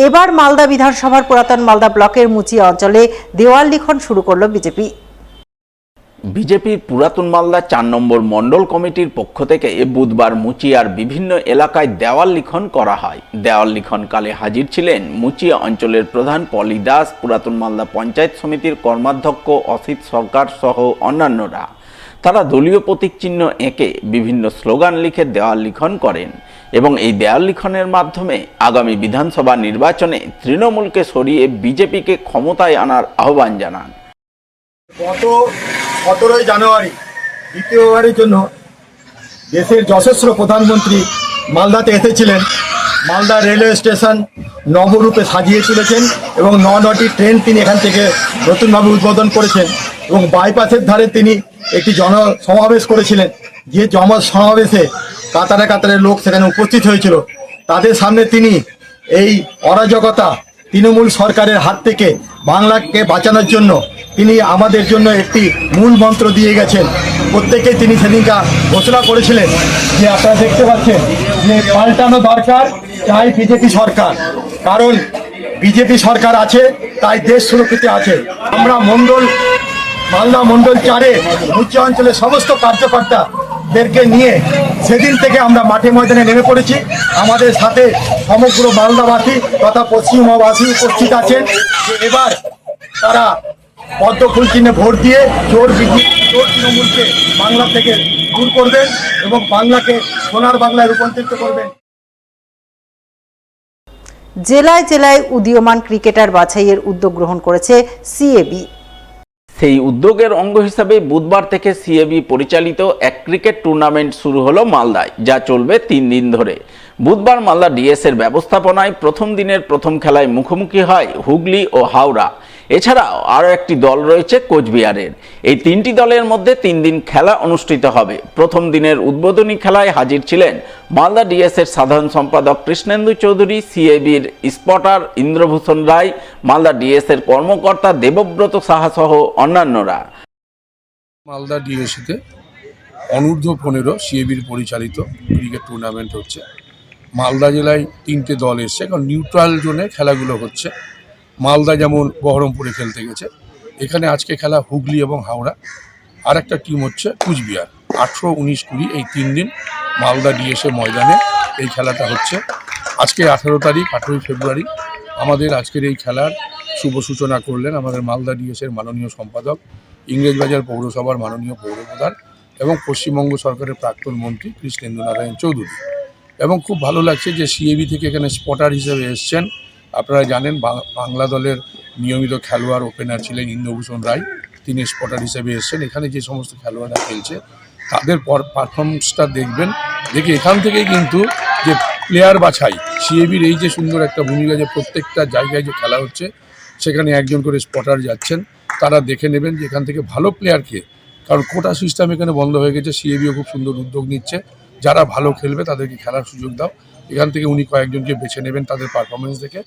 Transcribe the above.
এবার মালদা বিধানসভার পুরাতন মালদা ব্লকের মুচিয়া অঞ্চলে দেওয়াল লিখন শুরু করল বিজেপি। বিজেপির পুরাতন মালদা ৪ নম্বর মণ্ডল কমিটির পক্ষ থেকে বুধবার মুচিয়ার বিভিন্ন এলাকায় দেওয়াল লিখন করা হয়। দেওয়াল লিখনকালে হাজির ছিলেন মুচিয়া অঞ্চলের প্রধান পলি দাস, পুরাতন মালদা পঞ্চায়েত সমিতির কর্মাধ্যক্ষ অসিত সরকার সহ অন্যান্যরা। তারা দলীয় প্রতীক চিহ্ন এঁকে বিভিন্ন স্লোগান লিখে দেওয়াল লিখন করেন এবং এই দেওয়াল লিখনের মাধ্যমে আগামী বিধানসভা নির্বাচনে তৃণমূলকে সরিয়ে বিজেপিকে ক্ষমতায় আনার আহ্বান জানান। গত ১৭ জানুয়ারি দ্বিতীয়বারের জন্য দেশের যশস্ব প্রধানমন্ত্রী মালদাতে এসেছিলেন। মালদা রেলওয়ে স্টেশন নবরূপে সাজিয়ে তুলেছেন এবং ৯টি ট্রেন তিনি এখান থেকে নতুনভাবে উদ্বোধন করেছেন এবং বাইপাসের ধারে তিনি একটি জনসমাবেশ করেছিলেন। যে জনসমাবেশে কাতারে কাতারে লোক সেখানে উপস্থিত হয়েছিল। তাদের সামনে তিনি এই অরাজকতা তৃণমূল সরকারের হাত থেকে বাংলাকে বাঁচানোর জন্য তিনি আমাদের জন্য একটি মূল মন্ত্র দিয়ে গেছেন। প্রত্যেকে তিনি সেদিনকার ঘোষণা করেছিলেন যে আপনারা দেখতে পাচ্ছেন যে পাল্টানো দরকার, চাই বিজেপি সরকার, কারণ বিজেপি সরকার আছে তাই দেশ সুরক্ষিত আছে। আমরা মালদা মণ্ডল ৪-এ মুচিয়া অঞ্চলের সমস্ত কার্যকর্তাদেরকে নিয়ে সেদিন থেকে আমরা মাঠে ময়দানে নেমে পড়েছি। আমাদের সাথে সমগ্র মালদাবাসী তথা পশ্চিমবাসী উপস্থিত আছেন যে এবার তারা পদ্ম ফুল চিহ্নে ভোট দিয়ে চোর তৃণমূলকে বাংলা থেকে দূর করবেন এবং বাংলাকে সোনার বাংলায় রূপান্তরিত করবেন। জেলায় জেলায় উদীয়মান ক্রিকেটার বাছাইয়ের উদ্যোগ গ্রহণ করেছে সিএবি। সেই উদ্যোগের অঙ্গ হিসাবে বুধবার থেকে সিএবি পরিচালিত এক ক্রিকেট টুর্নামেন্ট শুরু হলো মালদায়, যা চলবে ৩ দিন ধরে। বুধবার মালদা ডিএস এর ব্যবস্থাপনায় প্রথম দিনের প্রথম খেলায় মুখোমুখি হয় হুগলি ও হাওড়া। এছাড়াও আরও একটি দল রয়েছে কোচবিহারের। এই ৩টি দলের মধ্যে ৩ দিন খেলা অনুষ্ঠিত হবে। প্রথম দিনের উদ্বোধনী খেলায় হাজির ছিলেন মালদা ডিএস এর সাধারণ সম্পাদক কৃষ্ণেন্দু চৌধুরী, সিএবির স্পটার ইন্দ্রভূষণ রায়, মালদা ডিএস এর কর্মকর্তা দেবব্রত সাহা সহ অন্যান্যরা। মালদা ডিএসিতে অনূর্ধ্ব-15 সিএবির পরিচালিত ক্রিকেট টুর্নামেন্ট হচ্ছে। মালদা জেলায় 3টে দল এসছে, কারণ নিউট্রাল জোনে খেলাগুলো হচ্ছে। মালদা যেমন বহরমপুরে খেলতে গেছে, এখানে আজকে খেলা হুগলি এবং হাওড়া। আর একটা টিম হচ্ছে কুচবিহার। 18, 19, 20 এই 3 দিন মালদা ডিএসএ ময়দানে এই খেলাটা হচ্ছে। আজকে 18 তারিখ, 18 ফেব্রুয়ারি আমাদের আজকের এই খেলার শুভ সূচনা করলেন আমাদের মালদা ডিএসএর মাননীয় সম্পাদক, ইংরেজবাজার পৌরসভার মাননীয় পৌরপ্রধান এবং পশ্চিমবঙ্গ সরকারের প্রাক্তন মন্ত্রী কৃষ্ণেন্দু নারায়ণ চৌধুরী। এবং খুব ভালো লাগছে যে সিএবি থেকে এখানে স্পটার হিসেবে এসছেন। আপনারা জানেন বাংলা দলের নিয়মিত খেলোয়াড় ওপেনার ছিলেন ইন্দ্রভূষণ রায়, তিনি স্পটার হিসেবে এসছেন। এখানে যে সমস্ত খেলোয়াড়রা খেলছে তাদের পারফরমেন্সটা দেখবেন, দেখে এখান থেকেই কিন্তু যে প্লেয়ার বাছাই, সিএবির এই যে সুন্দর একটা ভূমিকা, যে প্রত্যেকটা জায়গায় যে খেলা হচ্ছে সেখানে একজন করে স্পটার যাচ্ছেন, তারা দেখে নেবেন যে এখান থেকে ভালো প্লেয়ারকে, কারণ কোটা সিস্টেম এখানে বন্ধ হয়ে গেছে, সিএবিও খুব সুন্দর উদ্যোগ নিচ্ছে, যারা ভালো খেলবে তাদেরকে খেলার সুযোগ দাও। এখান থেকে উনি কয়েকজনকে বেছে নেবেন তাদের পারফরমেন্স দেখে।